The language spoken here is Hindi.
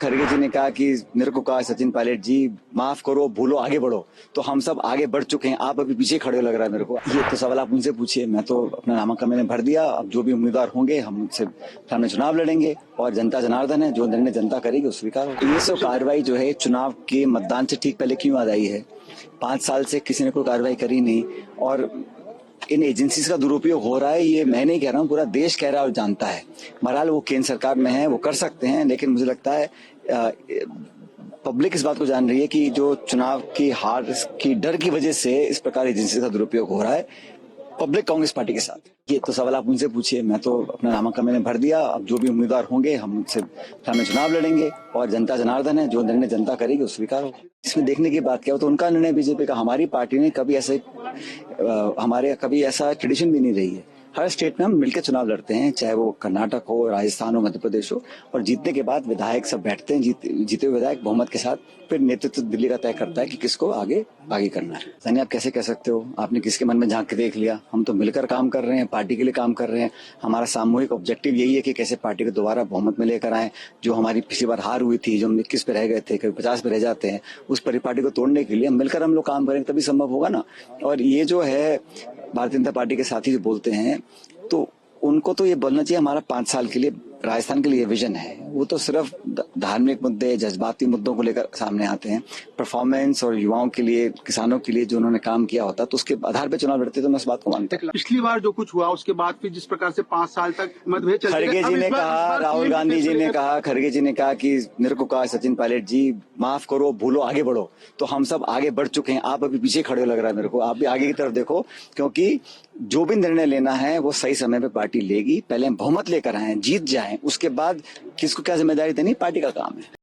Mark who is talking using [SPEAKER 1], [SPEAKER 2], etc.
[SPEAKER 1] खरगे जी ने कहा कि मेरे को कहा सचिन पायलट जी माफ करो भूलो आगे बढ़ो, तो हम सब आगे बढ़ चुके हैं, आप अभी पीछे खड़े हो लग रहा है मेरे को। ये तो सवाल आप उनसे पूछिए, मैं तो अपना नामांकन मैंने भर दिया। अब जो भी उम्मीदवार होंगे हम उनसे सामने चुनाव लड़ेंगे और जनता जनार्दन है, जो निर्णय जनता करेगी वो स्वीकार होगा। ये सब कार्रवाई जो है चुनाव के मतदान से ठीक पहले क्यों याद आई है? 5 साल से किसी ने कोई कार्रवाई करी नहीं और इन एजेंसीज का दुरुपयोग हो रहा है, ये मैं नहीं कह रहा हूँ, पूरा देश कह रहा है और जानता है। बहरहाल वो केंद्र सरकार में है, वो कर सकते हैं, लेकिन मुझे लगता है पब्लिक इस बात को जान रही है कि जो चुनाव की हार की डर की वजह से इस प्रकार एजेंसी का दुरुपयोग हो रहा है पब्लिक कांग्रेस पार्टी के साथ। ये तो सवाल आप उनसे पूछिए, मैं तो अपना नामांकन मैंने भर दिया। अब जो भी उम्मीदवार होंगे हम उनसे सामने चुनाव लड़ेंगे और जनता जनार्दन है, जो निर्णय जनता करेगी वो स्वीकार होगा। इसमें देखने की बात क्या हो, तो उनका निर्णय बीजेपी का। हमारी पार्टी ने कभी ऐसे हमारे कभी ऐसा ट्रेडिशन भी नहीं रही है। हर स्टेट में हम मिलकर चुनाव लड़ते हैं, चाहे वो कर्नाटक हो, राजस्थान हो, मध्य प्रदेश हो, और जीतने के बाद विधायक सब बैठते हैं, जीते हुए विधायक बहुमत के साथ, फिर नेतृत्व दिल्ली का तय करता है कि किसको आगे करना है। यानी आप कैसे कह सकते हो, आपने किसके मन में झांक के देख लिया? हम तो मिलकर काम कर रहे हैं, पार्टी के लिए काम कर रहे हैं। हमारा सामूहिक ऑब्जेक्टिव यही है कि कैसे पार्टी को दोबारा बहुमत में लेकर आए। जो हमारी पिछली बार हार हुई थी, जो हम 21 पे रह गए थे, कभी 50 पे रह जाते हैं, उस पार्टी को तोड़ने के लिए मिलकर हम लोग काम करेंगे तभी संभव होगा ना। और ये जो है भारतीय जनता पार्टी के साथी जो बोलते हैं, तो उनको तो ये बोलना चाहिए हमारा 5 साल के लिए राजस्थान के लिए विजन है। वो तो सिर्फ धार्मिक मुद्दे, जज्बाती मुद्दों को लेकर सामने आते हैं। परफॉर्मेंस और युवाओं के लिए, किसानों के लिए जो उन्होंने काम किया होता तो उसके आधार पर चुनाव लड़ते, तो मैं इस बात को मानता हूँ।
[SPEAKER 2] पिछली बार जो कुछ हुआ उसके बाद फिर जिस प्रकार से 5 साल तक मतभेद चलते
[SPEAKER 1] खरगे जी ने कहा, राहुल गांधी जी ने कहा, खरगे जी ने कहा कि मेरे को कहा सचिन पायलट जी माफ करो भूलो आगे बढ़ो, तो हम सब आगे बढ़ चुके हैं, आप अभी पीछे खड़े हो लग रहा है मेरे को। आप भी आगे की तरफ देखो, क्योंकि जो भी निर्णय लेना है वो सही समय पे पार्टी लेगी। पहले हम बहुमत लेकर आए, जीत जाएं, उसके बाद किसको क्या जिम्मेदारी देनी पार्टी का काम है।